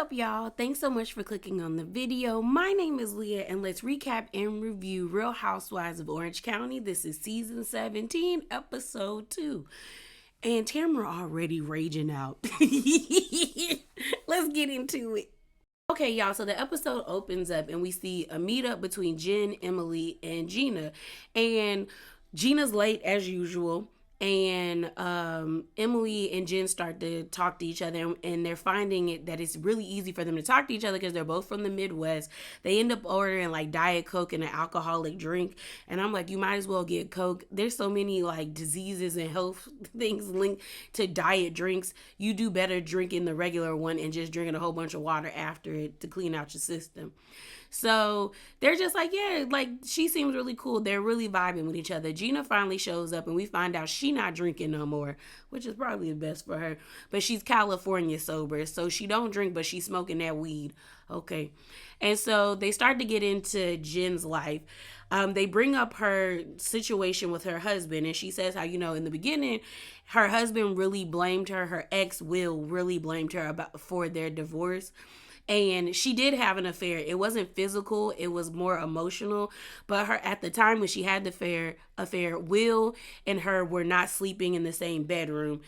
up, y'all? Thanks so much for clicking on the video. My name is Leah, and let's recap and review Real Housewives of Orange County. This is season 17, episode 2. And Tamara already raging out. Let's get into it. Okay, y'all, so the episode opens up and we see a meetup between Jen, Emily, and Gina. And Gina's late as usual. And Emily and Jen start to talk to each other, and they're finding it that it's really easy for them to talk to each other because they're both from the Midwest. They end up ordering like Diet Coke and an alcoholic drink, and I'm like, you might as well get Coke. There's so many like diseases and health things linked to diet drinks. You do better drinking the regular one and just drinking a whole bunch of water after it to clean out your system. So they're just like, yeah, like she seems really cool. They're really vibing with each other. Gina finally shows up and we find out she not drinking no more, which is probably the best for her. But she's California sober, so she don't drink, but she's smoking that weed. Okay. And so they start to get into Jen's life. They bring up her situation with her husband, and she says how, in the beginning, her husband really blamed her. Her ex, Will, really blamed her for their divorce. And she did have an affair. It wasn't physical. It was more emotional. But her at the time when she had the affair, Will and her were not sleeping in the same bedroom.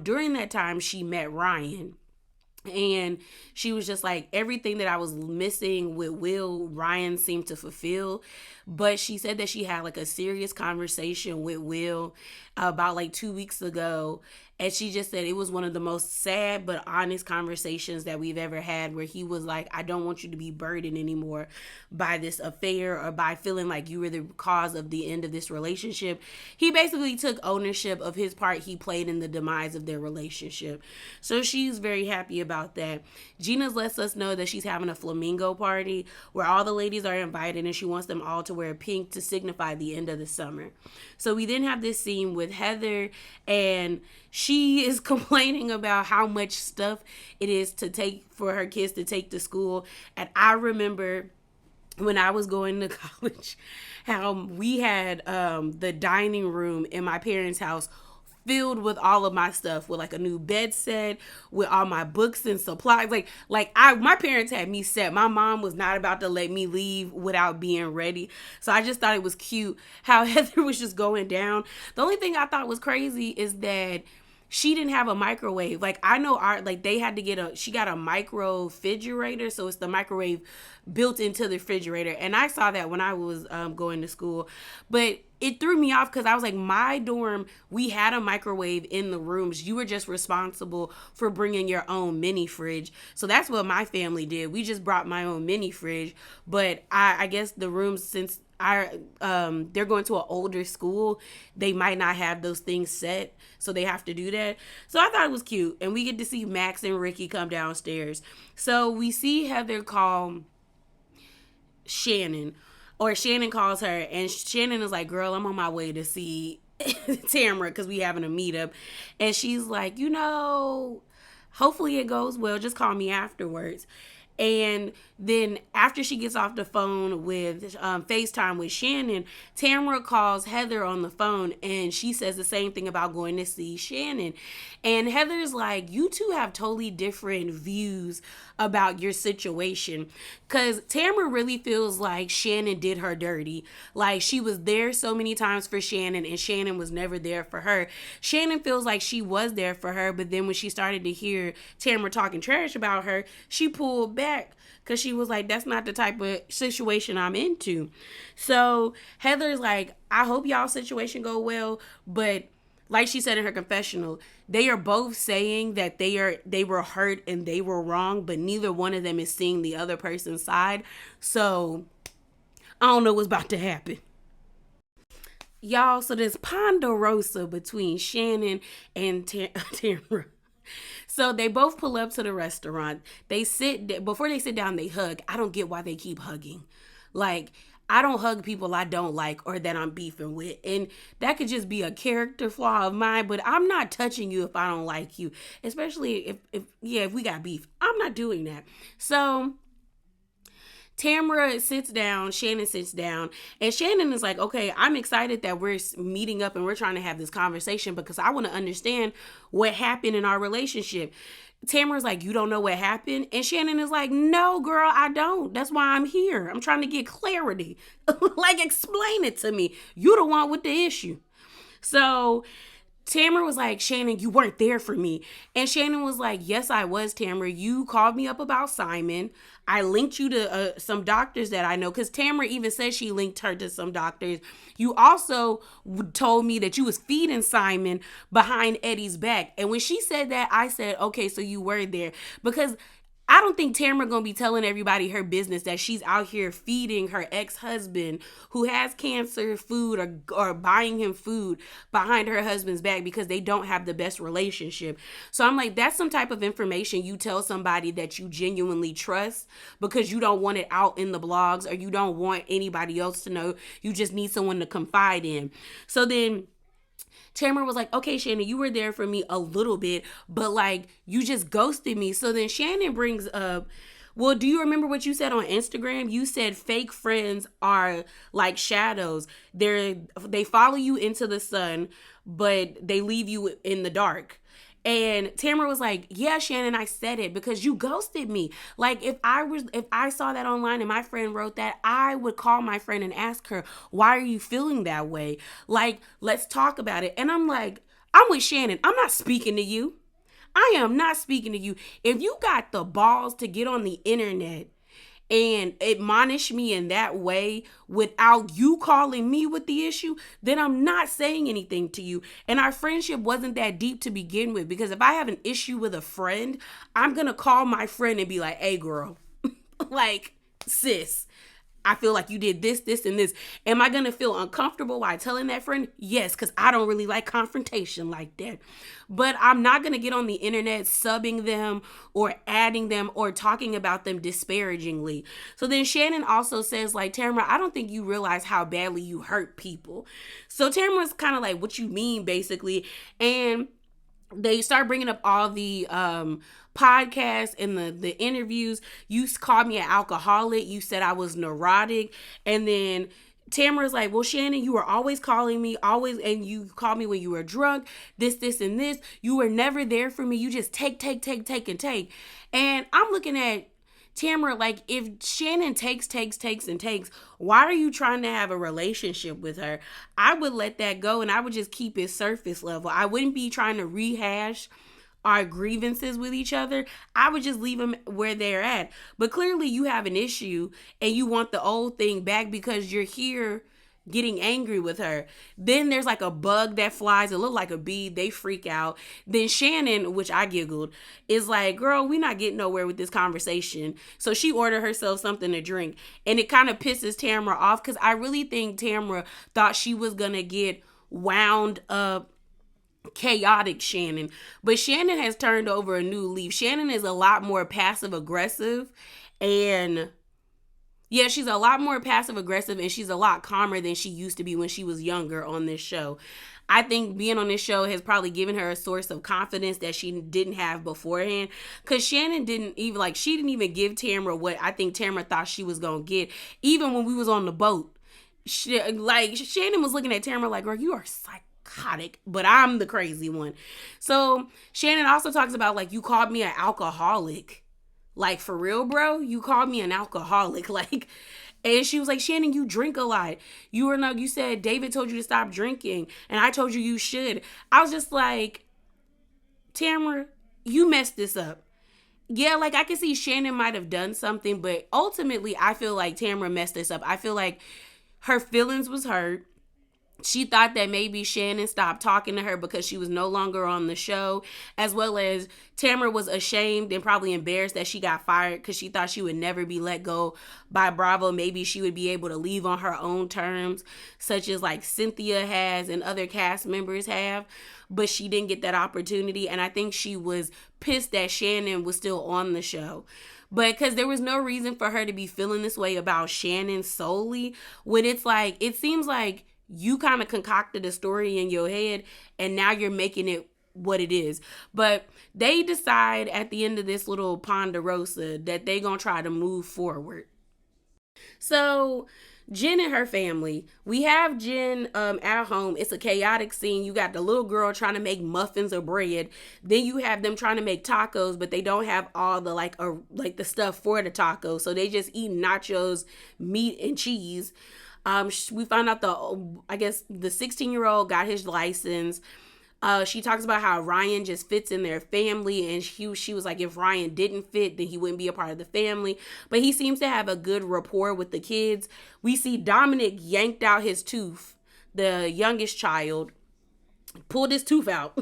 During that time, she met Ryan. And she was just like, everything that I was missing with Will, Ryan seemed to fulfill. But she said that she had like a serious conversation with Will about like 2 weeks ago. And she just said it was one of the most sad but honest conversations that we've ever had, where he was like, I don't want you to be burdened anymore by this affair or by feeling like you were the cause of the end of this relationship. He basically took ownership of his part he played in the demise of their relationship. So she's very happy about that. Gina lets us know that she's having a flamingo party where all the ladies are invited, and she wants them all to wear pink to signify the end of the summer. So we then have this scene with Heather, and she is complaining about how much stuff it is to take for her kids to take to school. And I remember when I was going to college, how we had the dining room in my parents' house filled with all of my stuff, with like a new bed set, with all my books and supplies. My parents had me set. My mom was not about to let me leave without being ready. So I just thought it was cute how Heather was just going down. The only thing I thought was crazy is that she didn't have a microwave. Like, I know they had to she got a micro refrigerator. So it's the microwave built into the refrigerator. And I saw that when I was going to school. But it threw me off because I was like, my dorm, we had a microwave in the rooms. You were just responsible for bringing your own mini fridge. So that's what my family did. We just brought my own mini fridge. But I guess the rooms, since they're going to an older school, they might not have those things set, so they have to do that. So I thought it was cute, and we get to see Max and Ricky come downstairs. So we see Heather call Shannon, or Shannon calls her, and Shannon is like, girl, I'm on my way to see Tamara because we having a meetup. And she's like, hopefully it goes well, just call me afterwards. And then after she gets off the phone with FaceTime with Shannon, Tamara calls Heather on the phone, and she says the same thing about going to see Shannon. And Heather's like, you two have totally different views about your situation. Because Tamara really feels like Shannon did her dirty. Like, she was there so many times for Shannon, and Shannon was never there for her. Shannon feels like she was there for her, but then when she started to hear Tamara talking trash about her, she pulled back. Because she was like, that's not the type of situation I'm into. So Heather's like, I hope y'all situation go well. But like she said in her confessional, they are both saying that they were hurt and they were wrong, but neither one of them is seeing the other person's side. So I don't know what's about to happen. Y'all, so there's Ponderosa between Shannon and Tamara. So they both pull up to the restaurant. Before they sit down, they hug. I don't get why they keep hugging. Like, I don't hug people I don't like or that I'm beefing with. And that could just be a character flaw of mine, but I'm not touching you if I don't like you. Especially if we got beef. I'm not doing that. So Tamara sits down, Shannon sits down, and Shannon is like, okay, I'm excited that we're meeting up and we're trying to have this conversation because I want to understand what happened in our relationship. Tamara's like, you don't know what happened? And Shannon is like, no, girl, I don't. That's why I'm here. I'm trying to get clarity. Like, explain it to me. You the one with the issue. So Tamara was like, Shannon, you weren't there for me. And Shannon was like, yes, I was, Tamara. You called me up about Simon. I linked you to some doctors that I know, because Tamara even said she linked her to some doctors. You also told me that you was feeding Simon behind Eddie's back. And when she said that, I said, okay, so you were there. Because I don't think Tamara gonna be telling everybody her business that she's out here feeding her ex-husband who has cancer food, or buying him food behind her husband's back because they don't have the best relationship. So I'm like, that's some type of information you tell somebody that you genuinely trust because you don't want it out in the blogs, or you don't want anybody else to know. You just need someone to confide in. So then Tamara was like, okay, Shannon, you were there for me a little bit, but like, you just ghosted me. So then Shannon brings up, well, do you remember what you said on Instagram? You said fake friends are like shadows. They follow you into the sun, but they leave you in the dark. And Tamara was like, yeah, Shannon, I said it because you ghosted me. Like, if I saw that online and my friend wrote that, I would call my friend and ask her, why are you feeling that way? Like, let's talk about it. And I'm like, I'm with Shannon. I'm not speaking to you. I am not speaking to you. If you got the balls to get on the internet and admonish me in that way without you calling me with the issue, then I'm not saying anything to you. And our friendship wasn't that deep to begin with, because if I have an issue with a friend, I'm going to call my friend and be like, hey, girl, like, sis, I feel like you did this, this, and this. Am I going to feel uncomfortable while telling that friend? Yes, because I don't really like confrontation like that. But I'm not going to get on the internet subbing them or adding them or talking about them disparagingly. So then Shannon also says, like, Tamara, I don't think you realize how badly you hurt people. So Tamara's kind of like, what you mean, basically? And they start bringing up all the podcasts and the interviews. You called me an alcoholic. You said I was neurotic. And then Tamara's like, well, Shannon, you were always calling me, always, and you called me when you were drunk, this, and this. You were never there for me. You just take, and take. And I'm looking at Tamara, like, if Shannon takes, and takes, why are you trying to have a relationship with her? I would let that go and I would just keep it surface level. I wouldn't be trying to rehash our grievances with each other. I would just leave them where they're at. But clearly you have an issue and you want the old thing back because you're here getting angry with her. Then there's like a bug that flies. It looked like a bee. They freak out. Then Shannon, which I giggled, is like, girl, we're not getting nowhere with this conversation. So she ordered herself something to drink. And it kind of pisses Tamara off because I really think Tamara thought she was going to get wound up chaotic Shannon. But Shannon has turned over a new leaf. Shannon is a lot more passive aggressive, and yeah, she's a lot more passive aggressive, and she's a lot calmer than she used to be when she was younger on this show. I think being on this show has probably given her a source of confidence that she didn't have beforehand. Because Shannon didn't even give Tamara what I think Tamara thought she was going to get. Even when we was on the boat, Shannon was looking at Tamara like, girl, you are psychotic, but I'm the crazy one. So Shannon also talks about, like, you called me an alcoholic. Like, for real, bro? You called me an alcoholic. Like, and she was like, Shannon, you drink a lot. You said David told you to stop drinking, and I told you should. I was just like, Tamara, you messed this up. Yeah, like, I can see Shannon might have done something, but ultimately, I feel like Tamara messed this up. I feel like her feelings was hurt. She thought that maybe Shannon stopped talking to her because she was no longer on the show, as well as Tamara was ashamed and probably embarrassed that she got fired because she thought she would never be let go by Bravo. Maybe she would be able to leave on her own terms, such as like Cynthia has and other cast members have, but she didn't get that opportunity. And I think she was pissed that Shannon was still on the show. But because there was no reason for her to be feeling this way about Shannon solely, when it's like, it seems like you kind of concocted a story in your head and now you're making it what it is. But they decide at the end of this little Ponderosa that they gonna try to move forward. So Jen and her family. We have Jen at home. It's a chaotic scene. You got the little girl trying to make muffins or bread. Then you have them trying to make tacos, but they don't have all the like the stuff for the tacos. So they just eat nachos, meat and cheese. We found out I guess the 16-year-old got his license. She talks about how Ryan just fits in their family, and she was like, if Ryan didn't fit, then he wouldn't be a part of the family. But he seems to have a good rapport with the kids. We see Dominic yanked out his tooth, the youngest child, pulled his tooth out.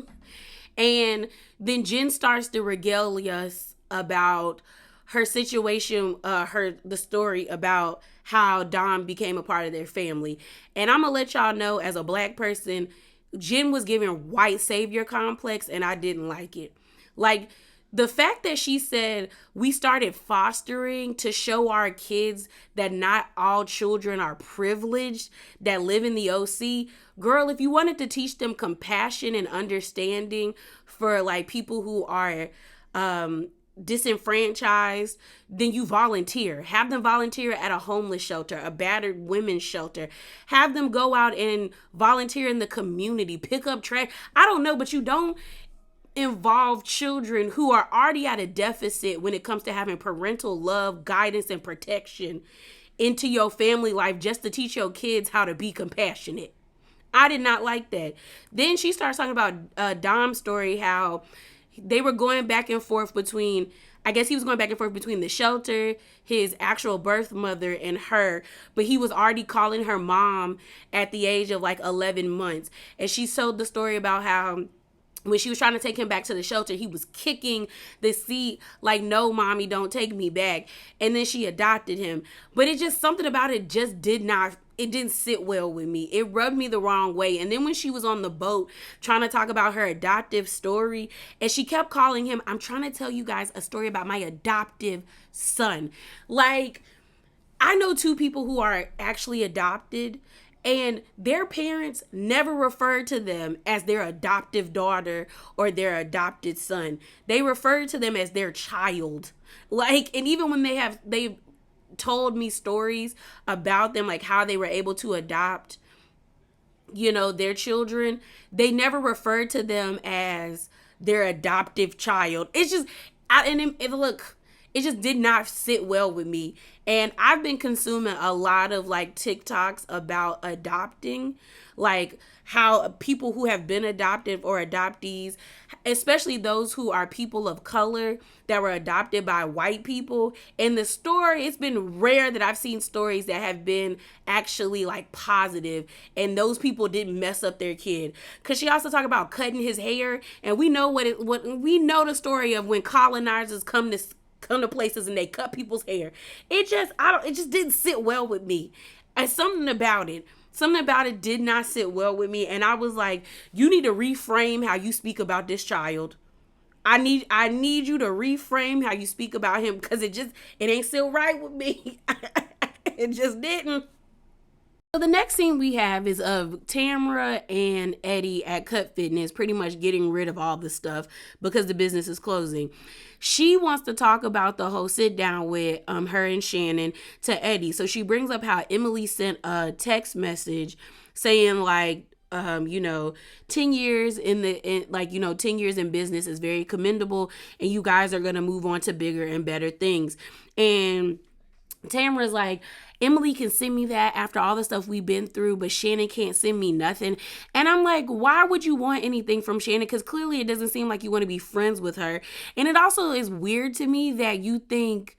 And then Jen starts to regale us about her situation, the story about how Dom became a part of their family. And I'm gonna let y'all know, as a black person, Jen was giving white savior complex, and I didn't like it. Like, the fact that she said we started fostering to show our kids that not all children are privileged that live in the OC. Girl, if you wanted to teach them compassion and understanding for like people who are disenfranchised, then you volunteer. Have them volunteer at a homeless shelter, a battered women's shelter. Have them go out and volunteer in the community, pick up trash. I don't know, but you don't involve children who are already at a deficit when it comes to having parental love, guidance, and protection into your family life just to teach your kids how to be compassionate. I did not like that. Then she starts talking about Dom's story, how they were going back and forth between, I guess he was going back and forth between the shelter, his actual birth mother, and her. But he was already calling her mom at the age of like 11 months. And she told the story about how when she was trying to take him back to the shelter, he was kicking the seat like, no, mommy, don't take me back. And then she adopted him. But it just, something about it just it didn't sit well with me. It rubbed me the wrong way. And then when she was on the boat trying to talk about her adoptive story, and she kept calling him, I'm trying to tell you guys a story about my adoptive son. Like, I know two people who are actually adopted, and their parents never referred to them as their adoptive daughter or their adopted son. They referred to them as their child. Like, and even when they've told me stories about them, like how they were able to adopt, their children, they never referred to them as their adoptive child. It's just, it just did not sit well with me. And I've been consuming a lot of like TikToks about adopting, like how people who have been adopted or adoptees, especially those who are people of color that were adopted by white people. And the story, it's been rare that I've seen stories that have been actually like positive and those people didn't mess up their kid. Cause she also talked about cutting his hair, and we know what we know the story of when colonizers come to places and they cut people's hair. It just didn't sit well with me. And something about it did not sit well with me. And I was like, you need to reframe how you speak about this child. I need you to reframe how you speak about him, because it ain't still right with me. It just didn't. So the next scene we have is of Tamara and Eddie at Cut Fitness, pretty much getting rid of all the stuff because the business is closing. She wants to talk about the whole sit down with her and Shannon to Eddie. So she brings up how Emily sent a text message saying like, 10 years in 10 years in business is very commendable, and you guys are going to move on to bigger and better things. And Tamara's like, Emily can send me that after all the stuff we've been through, but Shannon can't send me nothing. And I'm like, why would you want anything from Shannon? Because clearly it doesn't seem like you want to be friends with her. And it also is weird to me that you think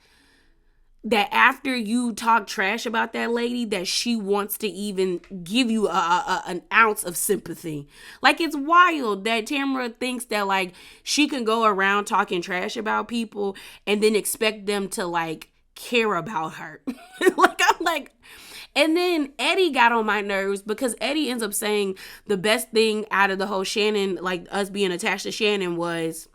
that after you talk trash about that lady, that she wants to even give you an ounce of sympathy. Like, it's wild that Tamara thinks that like she can go around talking trash about people and then expect them to like care about her. I'm like, and then Eddie got on my nerves because Eddie ends up saying the best thing out of the whole Shannon, like us being attached to Shannon, was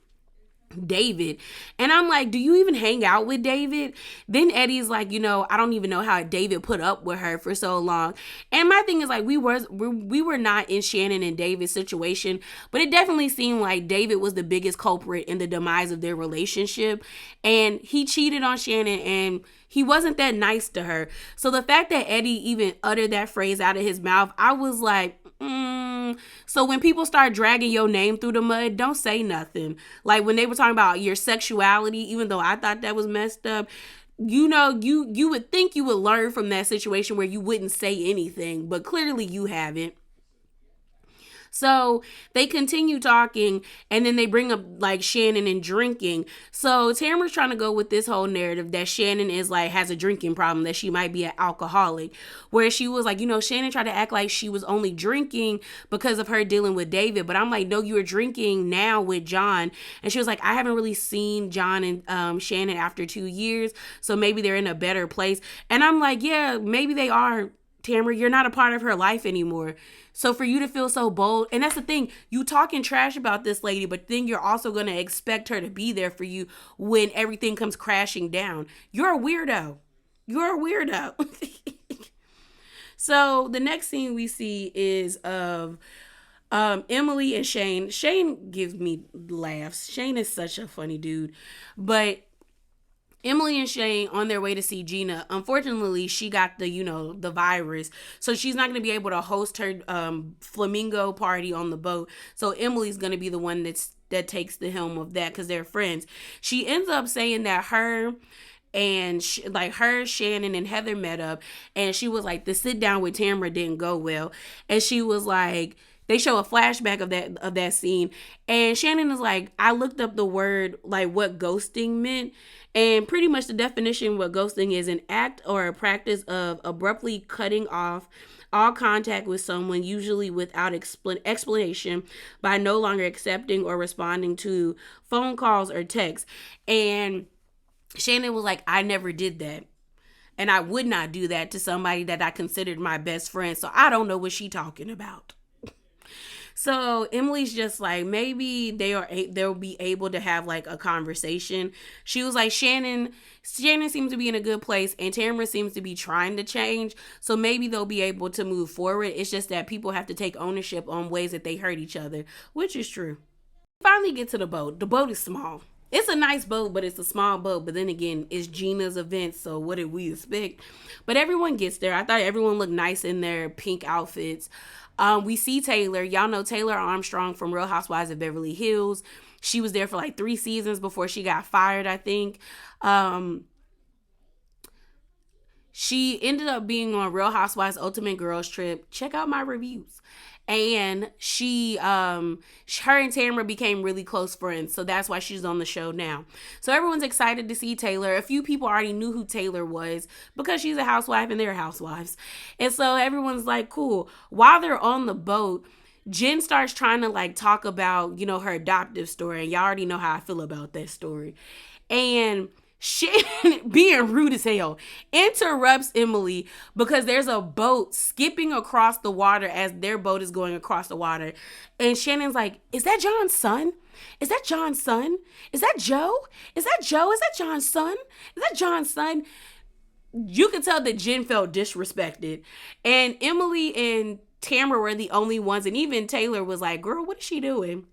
David. And I'm like, do you even hang out with David? Then Eddie's like, I don't even know how David put up with her for so long. And my thing is like, we were not in Shannon and David's situation, but it definitely seemed like David was the biggest culprit in the demise of their relationship. And he cheated on Shannon, and he wasn't that nice to her. So the fact that Eddie even uttered that phrase out of his mouth, I was like, so when people start dragging your name through the mud, don't say nothing. Like when they were talking about your sexuality, even though I thought that was messed up, you would think you would learn from that situation where you wouldn't say anything, but clearly you haven't. So they continue talking, and then they bring up like Shannon and drinking. So Tamara's trying to go with this whole narrative that Shannon is like has a drinking problem, that she might be an alcoholic. Where she was like, Shannon tried to act like she was only drinking because of her dealing with David. But I'm like, no, you were drinking now with John. And she was like, I haven't really seen John and Shannon after 2 years. So maybe they're in a better place. And I'm like, yeah, maybe they are. Tamara, you're not a part of her life anymore. So for you to feel so bold, and that's the thing, you talking trash about this lady, but then you're also going to expect her to be there for you when everything comes crashing down. You're a weirdo. You're a weirdo. So the next scene we see is of Emily and Shane. Shane gives me laughs. Shane is such a funny dude. But Emily and Shane on their way to see Gina. Unfortunately, she got the virus. So she's not going to be able to host her flamingo party on the boat. So Emily's going to be the one that takes the helm of that because they're friends. She ends up saying that her, Shannon, and Heather met up. And she was like, the sit down with Tamara didn't go well. And she was like, they show a flashback of that scene. And Shannon is like, I looked up the word, like what ghosting meant. And pretty much the definition of what ghosting is: an act or a practice of abruptly cutting off all contact with someone, usually without explanation, by no longer accepting or responding to phone calls or texts. And Shannon was like, I never did that. And I would not do that to somebody that I considered my best friend. So I don't know what she's talking about. So Emily's just like, maybe they'll be able to have like a conversation. She was like, Shannon seems to be in a good place, and Tamara seems to be trying to change. So maybe they'll be able to move forward. It's just that people have to take ownership on ways that they hurt each other, which is true. Finally get to the boat. The boat is small. It's a nice boat, but it's a small boat. But then again, it's Gina's event, so what did we expect? But everyone gets there. I thought everyone looked nice in their pink outfits. We see Taylor. Y'all know Taylor Armstrong from Real Housewives of Beverly Hills. She was there for like 3 seasons before she got fired, I think. She ended up being on Real Housewives Ultimate Girls Trip. Check out my reviews. And her and Tamara became really close friends. So that's why she's on the show now. So everyone's excited to see Taylor. A few people already knew who Taylor was because she's a housewife and they're housewives. And so everyone's like, cool. While they're on the boat, Jen starts trying to like talk about, her adoptive story. And y'all already know how I feel about that story. And Shannon, being rude as hell, interrupts Emily because there's a boat skipping across the water as their boat is going across the water. And Shannon's like, is that John's son? Is that John's son? Is that Joe? Is that Joe? Is that John's son? Is that John's son? You can tell that Jen felt disrespected. And Emily and Tamara were the only ones. And even Taylor was like, girl, what is she doing?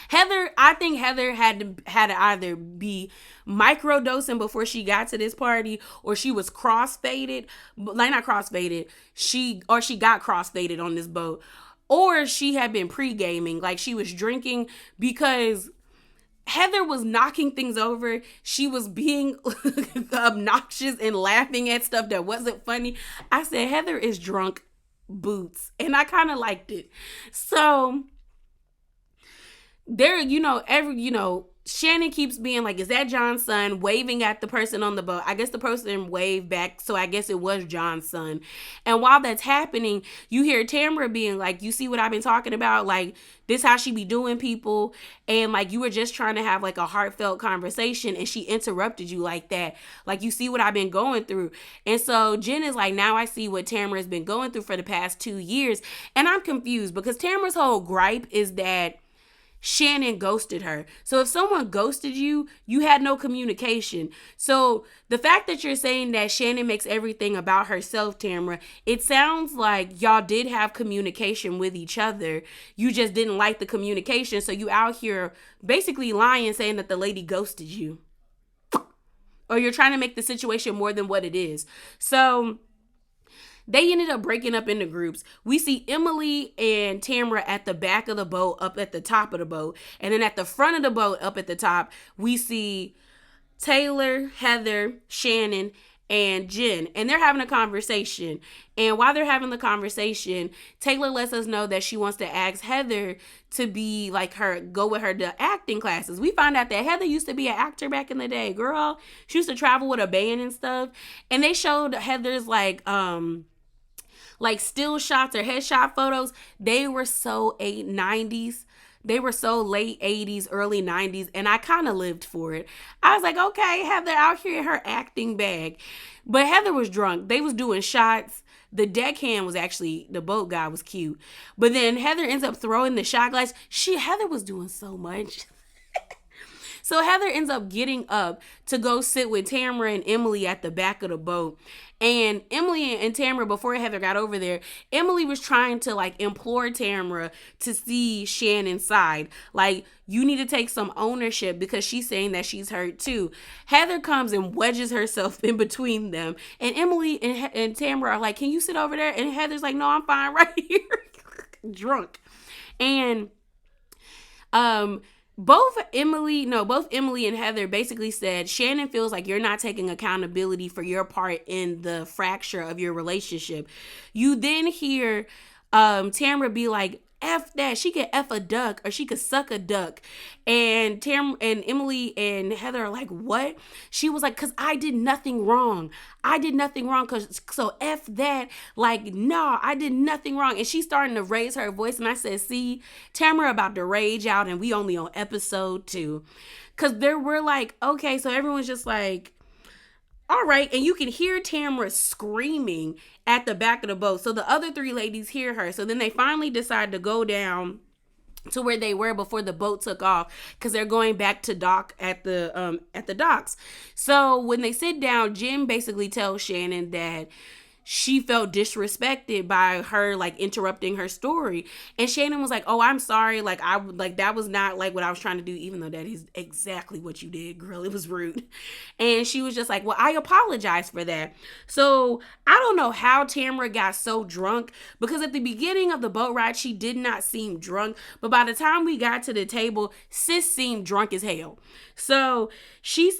I think Heather had to either be microdosing before she got to this party, or she was crossfaded, like not crossfaded. She got crossfaded on this boat, or she had been pre-gaming, like she was drinking, because Heather was knocking things over. She was being obnoxious and laughing at stuff that wasn't funny. I said, Heather is drunk boots, and I kind of liked it. So there, Shannon keeps being like, is that John's son? Waving at the person on the boat. I guess the person waved back, so I guess it was John's son. And while that's happening, you hear Tamara being like, you see what I've been talking about? Like, this how she be doing people. And like, you were just trying to have like a heartfelt conversation, and she interrupted you like that. Like, you see what I've been going through. And so Jen is like, now I see what Tamara has been going through for the past 2 years. And I'm confused because Tamara's whole gripe is that Shannon ghosted her. So if someone ghosted you, you had no communication. So the fact that you're saying that Shannon makes everything about herself, Tamara, it sounds like y'all did have communication with each other. You just didn't like the communication. So you out here basically lying, saying that the lady ghosted you. Or you're trying to make the situation more than what it is. So they ended up breaking up into groups. We see Emily and Tamara at the back of the boat, up at the top of the boat. And then at the front of the boat, up at the top, we see Taylor, Heather, Shannon, and Jen. And they're having a conversation. And while they're having the conversation, Taylor lets us know that she wants to ask Heather to be like her, go with her to acting classes. We find out that Heather used to be an actor back in the day. Girl, she used to travel with a band and stuff. And they showed Heather's like still shots or headshot photos. They were so 90s. They were so late 80s, early 90s, and I kind of lived for it. I was like, okay, Heather out here in her acting bag. But Heather was drunk. They was doing shots. The deckhand was actually, the boat guy was cute. But then Heather ends up throwing the shot glass. Heather was doing so much. So Heather ends up getting up to go sit with Tamara and Emily at the back of the boat. And Emily and Tamara, before Heather got over there, Emily was trying to like implore Tamara to see Shannon's side. Like, you need to take some ownership because she's saying that she's hurt too. Heather comes and wedges herself in between them. And Emily and Tamara are like, can you sit over there? And Heather's like, no, I'm fine right here. Drunk. And both Emily and Heather basically said, Shannon feels like you're not taking accountability for your part in the fracture of your relationship. You then hear Tamara be like, F that. She could F a duck or she could suck a duck. And Emily and Heather are like, what? She was like, because I did nothing wrong. I did nothing wrong. So F that. Like, no, I did nothing wrong. And she's starting to raise her voice. And I said, see, Tamara about to rage out and we only on episode 2. Because there were like, okay, so everyone's just like, all right. And you can hear Tamara screaming at the back of the boat. So the other 3 ladies hear her. So then they finally decide to go down to where they were before the boat took off, because they're going back to dock at the docks. So when they sit down, Jim basically tells Shannon that she felt disrespected by her like interrupting her story. And Shannon was like, oh, I'm sorry. Like, that was not like what I was trying to do, even though that is exactly what you did, girl. It was rude. And she was just like, well, I apologize for that. So I don't know how Tamara got so drunk, because at the beginning of the boat ride, she did not seem drunk. But by the time we got to the table, sis seemed drunk as hell. So Shannon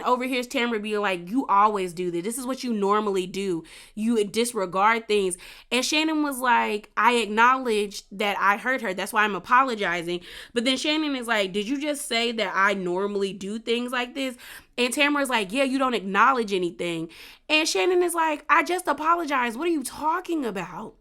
overhears Tamara being like, you always do this. This is what you normally do. You disregard things. And Shannon was like, I acknowledge that I hurt her. That's why I'm apologizing. But then Shannon is like, did you just say that I normally do things like this? And Tamara's like, yeah, you don't acknowledge anything. And Shannon is like, I just apologized. What are you talking about?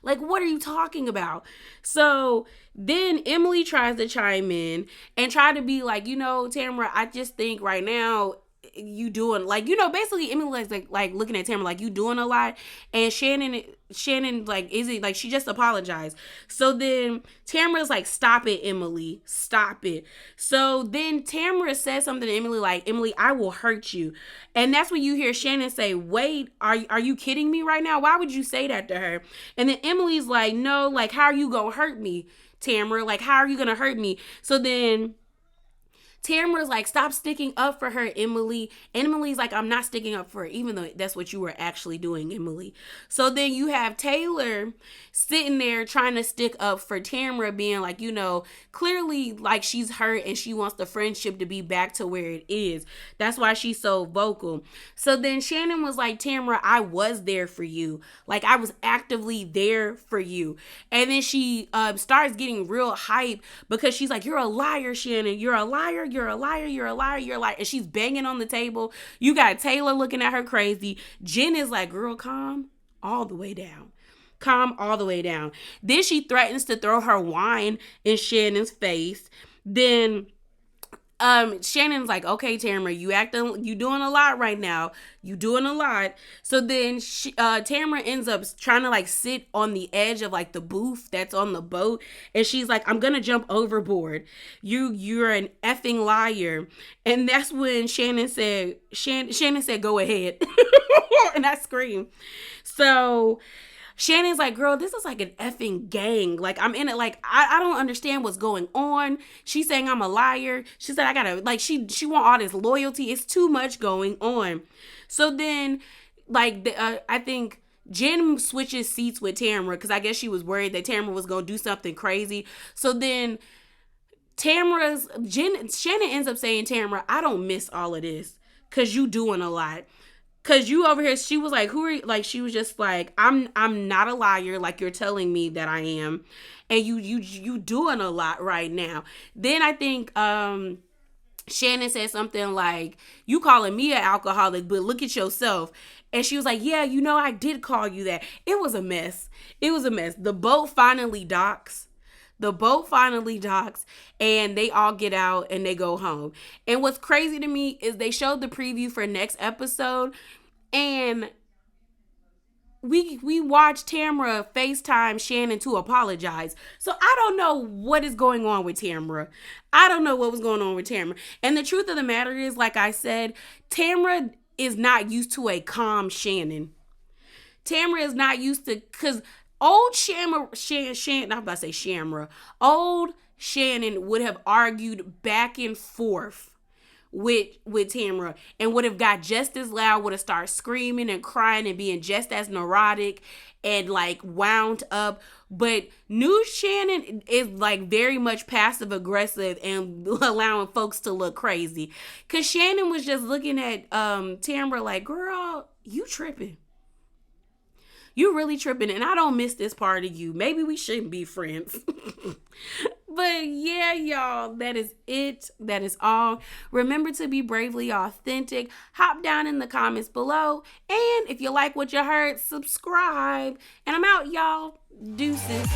Like, what are you talking about? So then Emily tries to chime in and try to be like, Tamara, I just think right now you doing like, basically Emily's like looking at Tamara like, you doing a lot. And Shannon like, is it like she just apologized? So then Tamara's like, stop it, Emily, stop it. So then Tamara says something to Emily like, Emily, I will hurt you. And that's when you hear Shannon say, wait, are you kidding me right now? Why would you say that to her? And then Emily's like, no, like, how are you gonna hurt me, Tamara? Like, how are you gonna hurt me? So then Tamara's like, stop sticking up for her, Emily. And Emily's like, I'm not sticking up for her, even though that's what you were actually doing, Emily. So then you have Taylor sitting there trying to stick up for Tamara, being like, clearly like she's hurt and she wants the friendship to be back to where it is. That's why she's so vocal. So then Shannon was like, Tamara, I was there for you. Like, I was actively there for you. And then she starts getting real hype because she's like, you're a liar, Shannon. You're a liar. You're a liar. You're a liar. You're a liar. And she's banging on the table. You got Taylor looking at her crazy. Jen is like, girl, calm all the way down. Calm all the way down. Then she threatens to throw her wine in Shannon's face. Then Shannon's like, okay, Tamara, you doing a lot right now. You doing a lot. So then Tamara ends up trying to like sit on the edge of like the booth that's on the boat, and she's like, I'm gonna jump overboard. You're an effing liar. And that's when Shannon said, go ahead. And I screamed. So Shannon's like, girl, this is like an effing gang. Like, I'm in it. Like, I don't understand what's going on. She's saying I'm a liar. She said I gotta, like, she want all this loyalty. It's too much going on. So then, like, I think Jen switches seats with Tamara because I guess she was worried that Tamara was gonna do something crazy. So then Shannon ends up saying, Tamara, I don't miss all of this because you doing a lot. Cause you over here, she was like, who are you? Like, she was just like, I'm not a liar, like you're telling me that I am. And you doing a lot right now. Then I think Shannon said something like, you calling me an alcoholic, but look at yourself. And she was like, yeah, I did call you that. It was a mess. The boat finally docks. And they all get out and they go home. And what's crazy to me is they showed the preview for next episode, and we watched Tamara FaceTime Shannon to apologize. So I don't know what is going on with Tamara. I don't know what was going on with Tamara. And the truth of the matter is, like I said, Tamara is not used to a calm Shannon. Tamara is not used to, because old Shannon, I'm about to say Shamra. Old Shannon would have argued back and forth with Tamara and would have got just as loud, would have started screaming and crying and being just as neurotic and like wound up. But new Shannon is like very much passive aggressive and allowing folks to look crazy. Cause Shannon was just looking at Tamara like, girl, you tripping. You really tripping, and I don't miss this part of you. Maybe we shouldn't be friends. But yeah, y'all, that is it. That is all. Remember to be bravely authentic. Hop down in the comments below. And if you like what you heard, subscribe. And I'm out, y'all. Deuces.